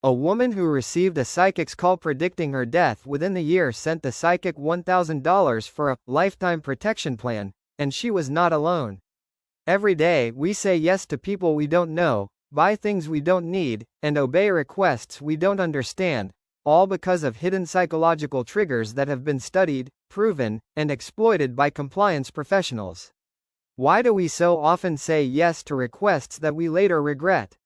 A woman who received a psychic's call predicting her death within the year sent the psychic $1,000 for a lifetime protection plan, and she was not alone. Every day, we say yes to people we don't know, buy things we don't need, and obey requests we don't understand, all because of hidden psychological triggers that have been studied, proven, and exploited by compliance professionals. Why do we so often say yes to requests that we later regret?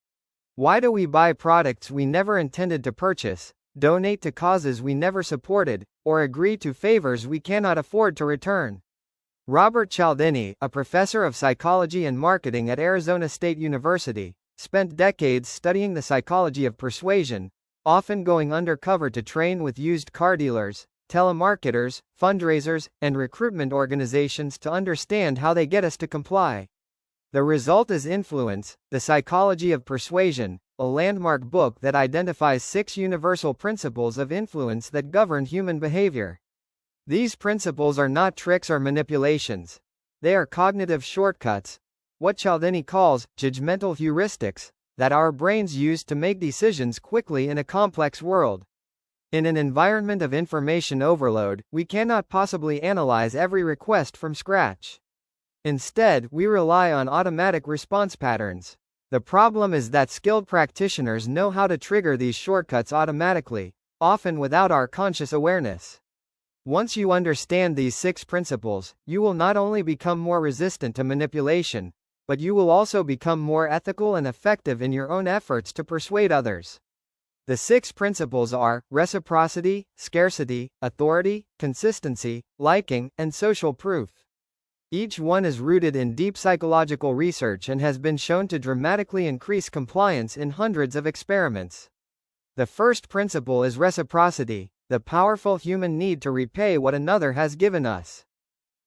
Why do we buy products we never intended to purchase, donate to causes we never supported, or agree to favors we cannot afford to return? Robert Cialdini, a professor of psychology and marketing at Arizona State University, spent decades studying the psychology of persuasion, often going undercover to train with used car dealers, telemarketers, fundraisers, and recruitment organizations to understand how they get us to comply. The result is Influence, The Psychology of Persuasion, a landmark book that identifies 6 universal principles of influence that govern human behavior. These principles are not tricks or manipulations. They are cognitive shortcuts, what Cialdini calls judgmental heuristics, that our brains use to make decisions quickly in a complex world. In an environment of information overload, we cannot possibly analyze every request from scratch. Instead, we rely on automatic response patterns. The problem is that skilled practitioners know how to trigger these shortcuts automatically, often without our conscious awareness. Once you understand these 6 principles, you will not only become more resistant to manipulation, but you will also become more ethical and effective in your own efforts to persuade others. The 6 principles are reciprocity, scarcity, authority, consistency, liking, and social proof. Each one is rooted in deep psychological research and has been shown to dramatically increase compliance in hundreds of experiments. The first principle is reciprocity, the powerful human need to repay what another has given us.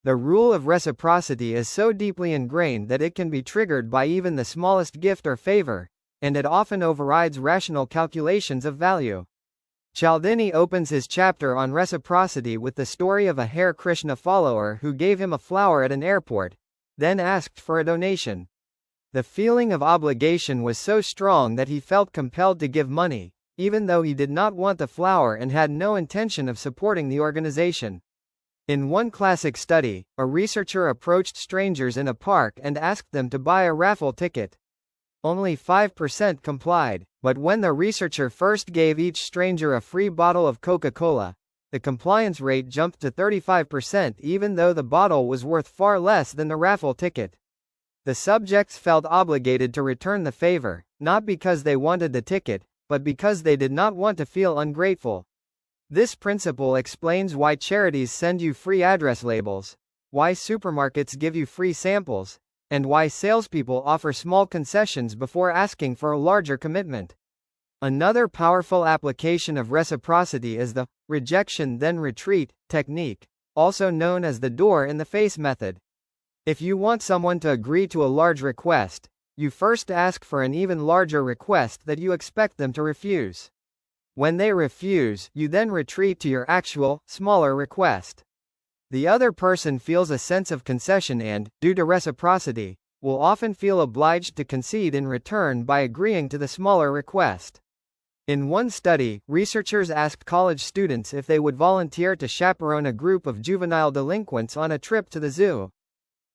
The rule of reciprocity is so deeply ingrained that it can be triggered by even the smallest gift or favor, and it often overrides rational calculations of value. Cialdini opens his chapter on reciprocity with the story of a Hare Krishna follower who gave him a flower at an airport, then asked for a donation. The feeling of obligation was so strong that he felt compelled to give money, even though he did not want the flower and had no intention of supporting the organization. In one classic study, a researcher approached strangers in a park and asked them to buy a raffle ticket. Only 5% complied, but when the researcher first gave each stranger a free bottle of Coca-Cola, the compliance rate jumped to 35% even though the bottle was worth far less than the raffle ticket. The subjects felt obligated to return the favor, not because they wanted the ticket, but because they did not want to feel ungrateful. This principle explains why charities send you free address labels, why supermarkets give you free samples, and why salespeople offer small concessions before asking for a larger commitment. Another powerful application of reciprocity is the rejection then retreat technique, also known as the door in the face method. If you want someone to agree to a large request, you first ask for an even larger request that you expect them to refuse. When they refuse, you then retreat to your actual, smaller request. The other person feels a sense of concession and, due to reciprocity, will often feel obliged to concede in return by agreeing to the smaller request. In one study, researchers asked college students if they would volunteer to chaperone a group of juvenile delinquents on a trip to the zoo.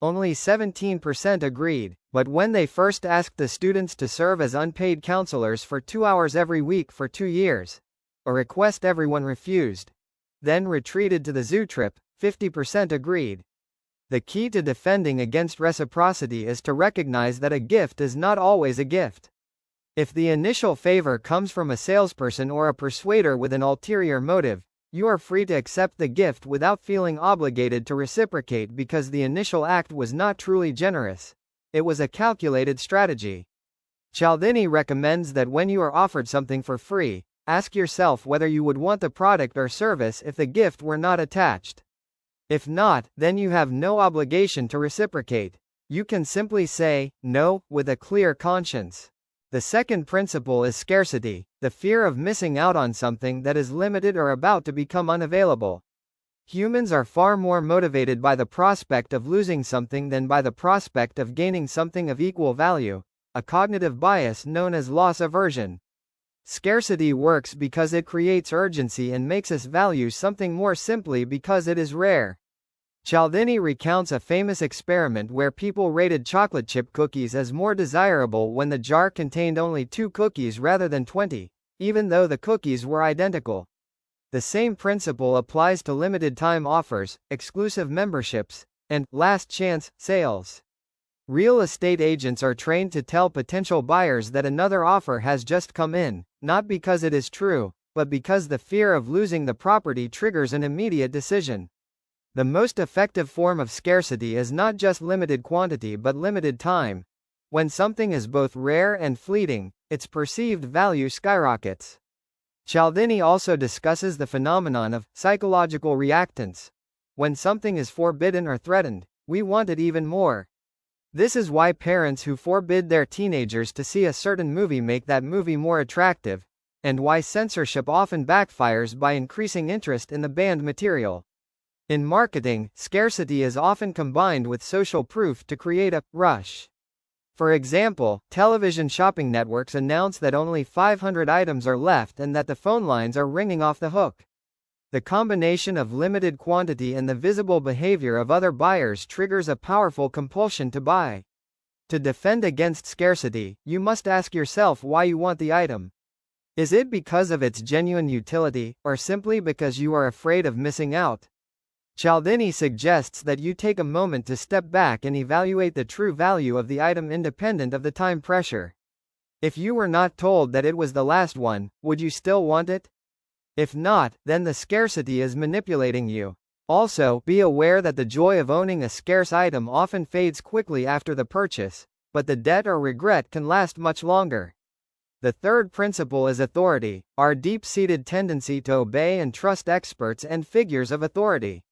Only 17% agreed, but when they first asked the students to serve as unpaid counselors for 2 hours every week for 2 years, a request everyone refused. Then retreated to the zoo trip, 50% agreed. The key to defending against reciprocity is to recognize that a gift is not always a gift. If the initial favor comes from a salesperson or a persuader with an ulterior motive, you are free to accept the gift without feeling obligated to reciprocate because the initial act was not truly generous. It was a calculated strategy. Cialdini recommends that when you are offered something for free, ask yourself whether you would want the product or service if the gift were not attached. If not, then you have no obligation to reciprocate. You can simply say no with a clear conscience. The second principle is scarcity, the fear of missing out on something that is limited or about to become unavailable. Humans are far more motivated by the prospect of losing something than by the prospect of gaining something of equal value, a cognitive bias known as loss aversion. Scarcity works because it creates urgency and makes us value something more simply because it is rare. Cialdini recounts a famous experiment where people rated chocolate chip cookies as more desirable when the jar contained only 2 cookies rather than 20, even though the cookies were identical. The same principle applies to limited time offers, exclusive memberships, and last chance sales. Real estate agents are trained to tell potential buyers that another offer has just come in, not because it is true, but because the fear of losing the property triggers an immediate decision. The most effective form of scarcity is not just limited quantity but limited time. When something is both rare and fleeting, its perceived value skyrockets. Cialdini also discusses the phenomenon of psychological reactance. When something is forbidden or threatened, we want it even more. This is why parents who forbid their teenagers to see a certain movie make that movie more attractive, and why censorship often backfires by increasing interest in the banned material. In marketing, scarcity is often combined with social proof to create a rush. For example, television shopping networks announce that only 500 items are left and that the phone lines are ringing off the hook. The combination of limited quantity and the visible behavior of other buyers triggers a powerful compulsion to buy. To defend against scarcity, you must ask yourself why you want the item. Is it because of its genuine utility, or simply because you are afraid of missing out? Cialdini suggests that you take a moment to step back and evaluate the true value of the item independent of the time pressure. If you were not told that it was the last one, would you still want it? If not, then the scarcity is manipulating you. Also, be aware that the joy of owning a scarce item often fades quickly after the purchase, but the debt or regret can last much longer. The third principle is authority, our deep-seated tendency to obey and trust experts and figures of authority.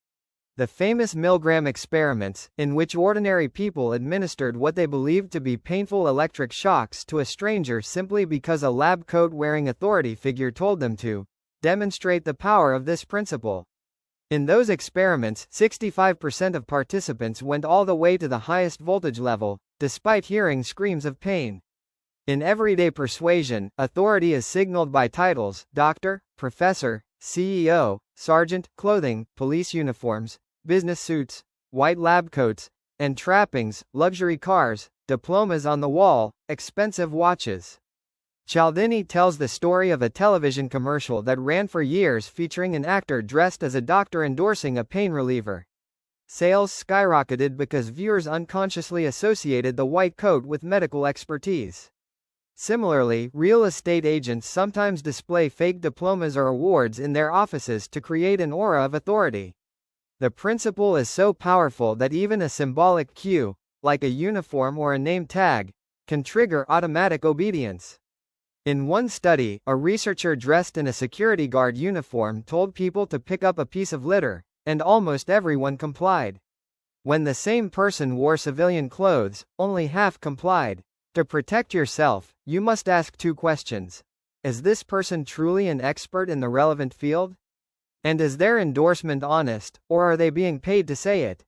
The famous Milgram experiments, in which ordinary people administered what they believed to be painful electric shocks to a stranger simply because a lab coat-wearing authority figure told them to, demonstrate the power of this principle. In those experiments, 65% of participants went all the way to the highest voltage level, despite hearing screams of pain. In everyday persuasion, authority is signaled by titles: doctor, professor, CEO, sergeant, clothing, police uniforms, business suits, white lab coats, and trappings, luxury cars, diplomas on the wall, expensive watches. Cialdini tells the story of a television commercial that ran for years featuring an actor dressed as a doctor endorsing a pain reliever. Sales skyrocketed because viewers unconsciously associated the white coat with medical expertise. Similarly, real estate agents sometimes display fake diplomas or awards in their offices to create an aura of authority. The principle is so powerful that even a symbolic cue, like a uniform or a name tag, can trigger automatic obedience. In one study, a researcher dressed in a security guard uniform told people to pick up a piece of litter, and almost everyone complied. When the same person wore civilian clothes, only half complied. To protect yourself, you must ask 2 questions. Is this person truly an expert in the relevant field? And is their endorsement honest, or are they being paid to say it?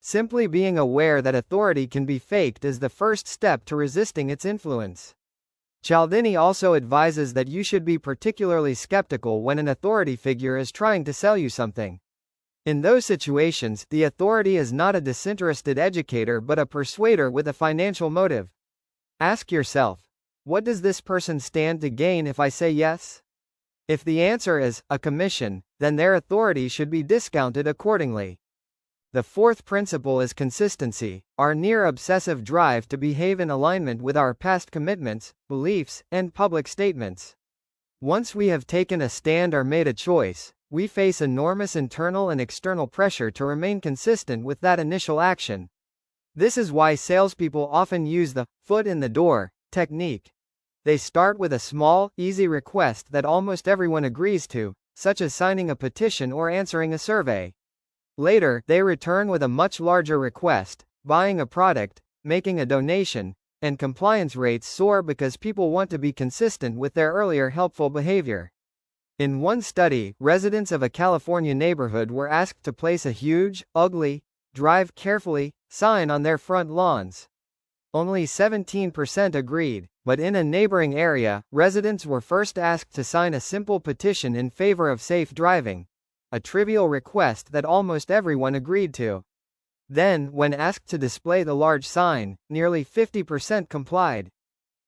Simply being aware that authority can be faked is the first step to resisting its influence. Cialdini also advises that you should be particularly skeptical when an authority figure is trying to sell you something. In those situations, the authority is not a disinterested educator but a persuader with a financial motive. Ask yourself, what does this person stand to gain if I say yes? If the answer is a commission, then their authority should be discounted accordingly. The fourth principle is consistency, our near-obsessive drive to behave in alignment with our past commitments, beliefs, and public statements. Once we have taken a stand or made a choice, we face enormous internal and external pressure to remain consistent with that initial action. This is why salespeople often use the foot in the door technique. They start with a small, easy request that almost everyone agrees to, such as signing a petition or answering a survey. Later, they return with a much larger request, buying a product, making a donation, and compliance rates soar because people want to be consistent with their earlier helpful behavior. In one study, residents of a California neighborhood were asked to place a huge, ugly, "Drive carefully" sign on their front lawns. Only 17% agreed, but in a neighboring area, residents were first asked to sign a simple petition in favor of safe driving, a trivial request that almost everyone agreed to. Then, when asked to display the large sign, nearly 50% complied.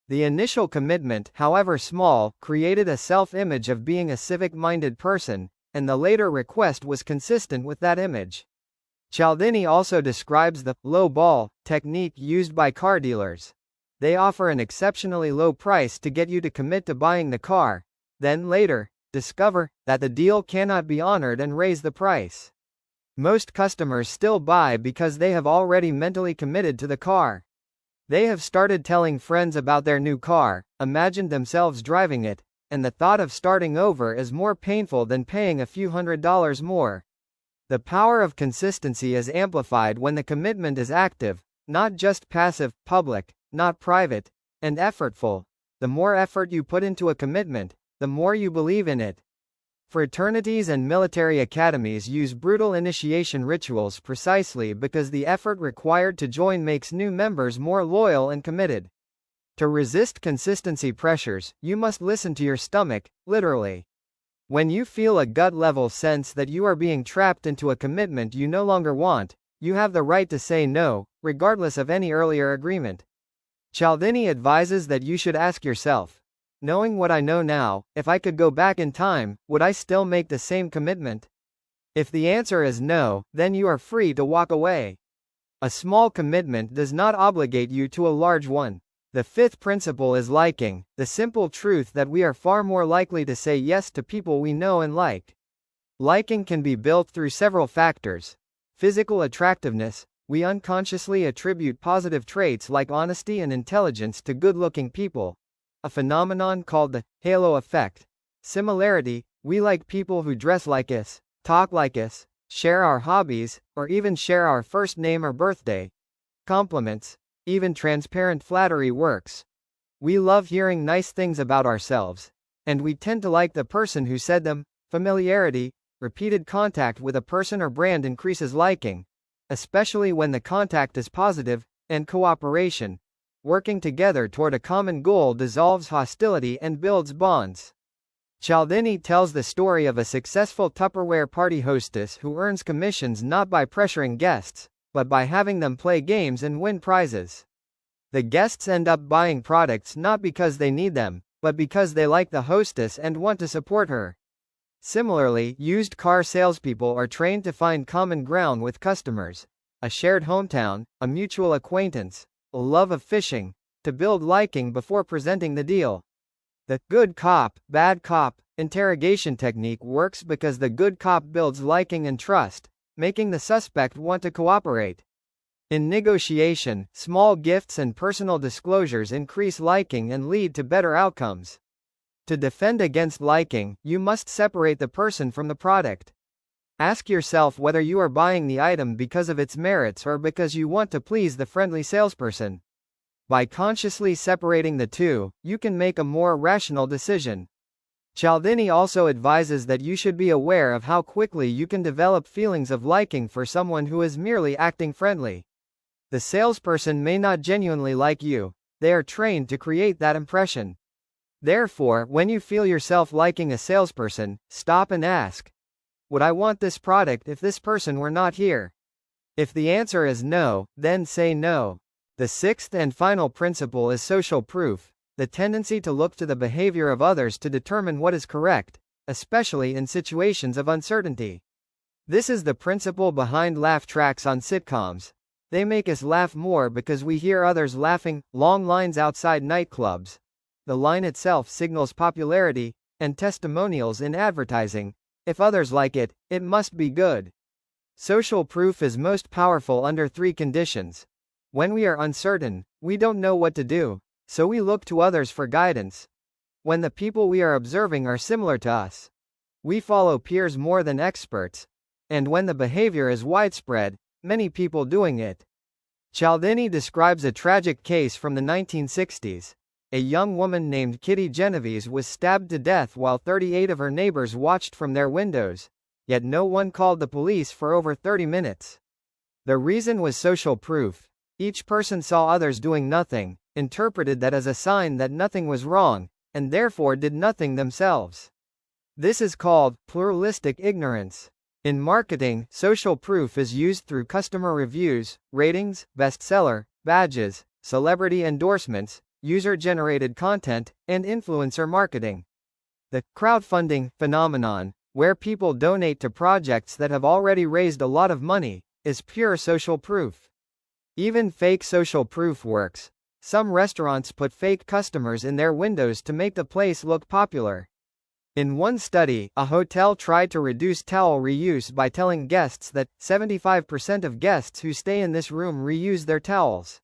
The initial commitment, however small, created a self-image of being a civic-minded person, and the later request was consistent with that image. Cialdini also describes the low ball technique used by car dealers. They offer an exceptionally low price to get you to commit to buying the car, then later, discover that the deal cannot be honored and raise the price. Most customers still buy because they have already mentally committed to the car. They have started telling friends about their new car, imagined themselves driving it, and the thought of starting over is more painful than paying a few $100s more. The power of consistency is amplified when the commitment is active, not just passive, public, not private, and effortful. The more effort you put into a commitment, the more you believe in it. Fraternities and military academies use brutal initiation rituals precisely because the effort required to join makes new members more loyal and committed. To resist consistency pressures, you must listen to your stomach, literally. When you feel a gut-level sense that you are being trapped into a commitment you no longer want, you have the right to say no, regardless of any earlier agreement. Cialdini advises that you should ask yourself, knowing what I know now, if I could go back in time, would I still make the same commitment? If the answer is no, then you are free to walk away. A small commitment does not obligate you to a large one. The fifth principle is liking, the simple truth that we are far more likely to say yes to people we know and like. Liking can be built through several factors. Physical attractiveness. We unconsciously attribute positive traits like honesty and intelligence to good-looking people, a phenomenon called the halo effect. Similarity. We like people who dress like us, talk like us, share our hobbies, or even share our first name or birthday. Compliments. Even transparent flattery works. We love hearing nice things about ourselves, and we tend to like the person who said them. Familiarity. Repeated contact with a person or brand increases liking, especially when the contact is positive, and cooperation. Working together toward a common goal dissolves hostility and builds bonds. Cialdini tells the story of a successful Tupperware party hostess who earns commissions not by pressuring guests, but by having them play games and win prizes. The guests end up buying products not because they need them, but because they like the hostess and want to support her. Similarly, used car salespeople are trained to find common ground with customers, a shared hometown, a mutual acquaintance, a love of fishing, to build liking before presenting the deal. The good cop, bad cop interrogation technique works because the good cop builds liking and trust, making the suspect want to cooperate. In negotiation, small gifts and personal disclosures increase liking and lead to better outcomes. To defend against liking, you must separate the person from the product. Ask yourself whether you are buying the item because of its merits or because you want to please the friendly salesperson. By consciously separating the two, you can make a more rational decision. Cialdini also advises that you should be aware of how quickly you can develop feelings of liking for someone who is merely acting friendly. The salesperson may not genuinely like you, they are trained to create that impression. Therefore, when you feel yourself liking a salesperson, stop and ask, would I want this product if this person were not here? If the answer is no, then say no. The sixth and final principle is social proof, the tendency to look to the behavior of others to determine what is correct, especially in situations of uncertainty. This is the principle behind laugh tracks on sitcoms. They make us laugh more because we hear others laughing. Long lines outside nightclubs. The line itself signals popularity, and testimonials in advertising. If others like it, it must be good. Social proof is most powerful under three conditions. When we are uncertain, we don't know what to do, so we look to others for guidance. When the people we are observing are similar to us, we follow peers more than experts. And when the behavior is widespread, many people doing it. Cialdini describes a tragic case from the 1960s. A young woman named Kitty Genovese was stabbed to death while 38 of her neighbors watched from their windows, yet no one called the police for over 30 minutes. The reason was social proof. Each person saw others doing nothing, interpreted that as a sign that nothing was wrong, and therefore did nothing themselves. This is called pluralistic ignorance. In marketing, social proof is used through customer reviews, ratings, bestseller, badges, celebrity endorsements, user-generated content, and influencer marketing. The crowdfunding phenomenon, where people donate to projects that have already raised a lot of money, is pure social proof. Even fake social proof works. Some restaurants put fake customers in their windows to make the place look popular. In one study, a hotel tried to reduce towel reuse by telling guests that 75% of guests who stay in this room reuse their towels.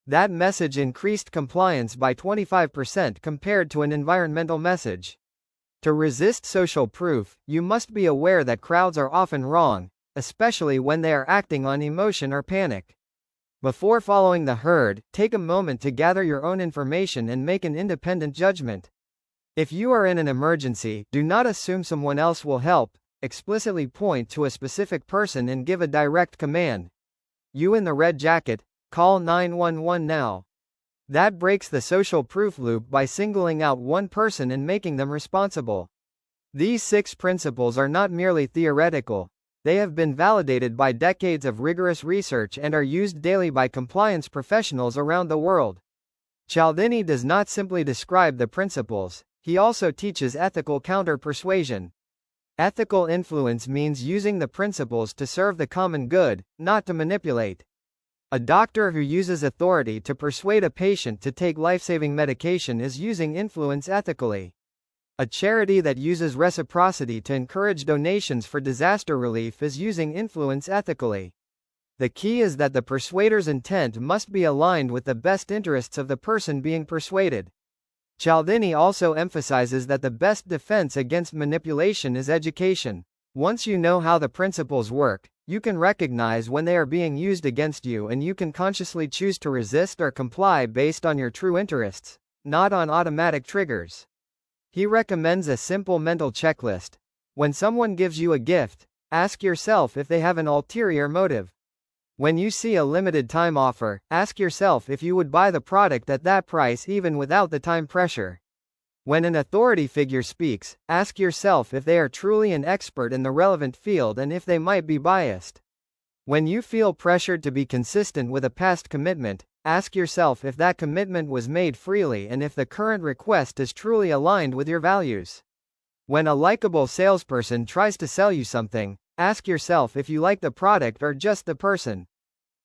That message increased compliance by 25% compared to an environmental message. To resist social proof, you must be aware that crowds are often wrong, especially when they are acting on emotion or panic. Before following the herd, take a moment to gather your own information and make an independent judgment. If you are in an emergency, do not assume someone else will help. Explicitly point to a specific person and give a direct command. You in the red jacket, call 911 now. That breaks the social proof loop by singling out one person and making them responsible. These 6 principles are not merely theoretical. They have been validated by decades of rigorous research and are used daily by compliance professionals around the world. Cialdini does not simply describe the principles, he also teaches ethical counter-persuasion. Ethical influence means using the principles to serve the common good, not to manipulate. A doctor who uses authority to persuade a patient to take life-saving medication is using influence ethically. A charity that uses reciprocity to encourage donations for disaster relief is using influence ethically. The key is that the persuader's intent must be aligned with the best interests of the person being persuaded. Cialdini also emphasizes that the best defense against manipulation is education. Once you know how the principles work, you can recognize when they are being used against you and you can consciously choose to resist or comply based on your true interests, not on automatic triggers. He recommends a simple mental checklist. When someone gives you a gift, ask yourself if they have an ulterior motive. When you see a limited time offer, ask yourself if you would buy the product at that price even without the time pressure. When an authority figure speaks, ask yourself if they are truly an expert in the relevant field and if they might be biased. When you feel pressured to be consistent with a past commitment, ask yourself if that commitment was made freely and if the current request is truly aligned with your values. When a likable salesperson tries to sell you something, ask yourself if you like the product or just the person.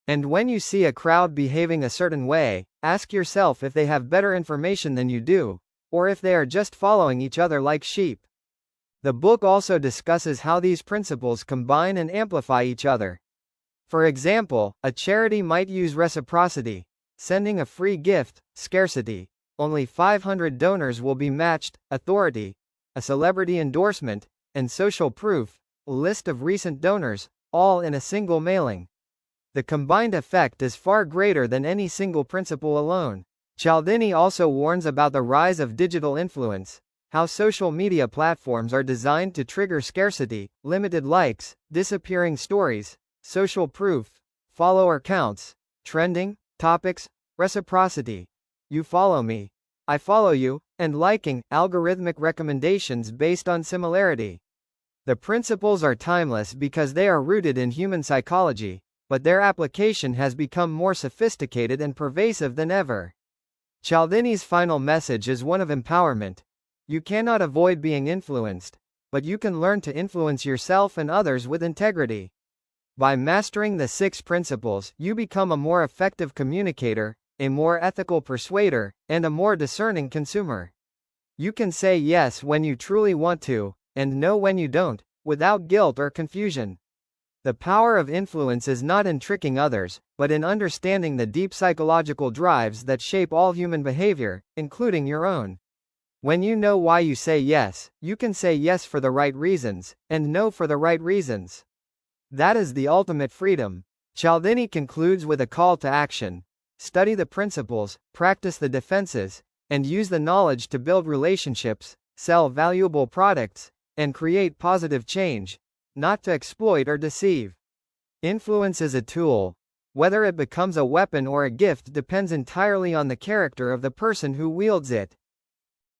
And when you see a crowd behaving a certain way, ask yourself if they have better information than you do, or if they are just following each other like sheep. The book also discusses how these principles combine and amplify each other. For example, a charity might use reciprocity, sending a free gift, scarcity, only 500 donors will be matched, authority, a celebrity endorsement, and social proof, a list of recent donors, all in a single mailing. The combined effect is far greater than any single principle alone. Cialdini also warns about the rise of digital influence, how social media platforms are designed to trigger scarcity, limited likes, disappearing stories, social proof, follower counts, trending topics, reciprocity, you follow me, I follow you, and liking, algorithmic recommendations based on similarity. The principles are timeless because they are rooted in human psychology, but their application has become more sophisticated and pervasive than ever. Cialdini's final message is one of empowerment. You cannot avoid being influenced, but you can learn to influence yourself and others with integrity. By mastering the 6 principles, you become a more effective communicator, a more ethical persuader, and a more discerning consumer. You can say yes when you truly want to, and no when you don't, without guilt or confusion. The power of influence is not in tricking others, but in understanding the deep psychological drives that shape all human behavior, including your own. When you know why you say yes, you can say yes for the right reasons, and no for the right reasons. That is the ultimate freedom. Cialdini concludes with a call to action. Study the principles, practice the defenses, and use the knowledge to build relationships, sell valuable products, and create positive change, not to exploit or deceive. Influence is a tool. Whether it becomes a weapon or a gift depends entirely on the character of the person who wields it.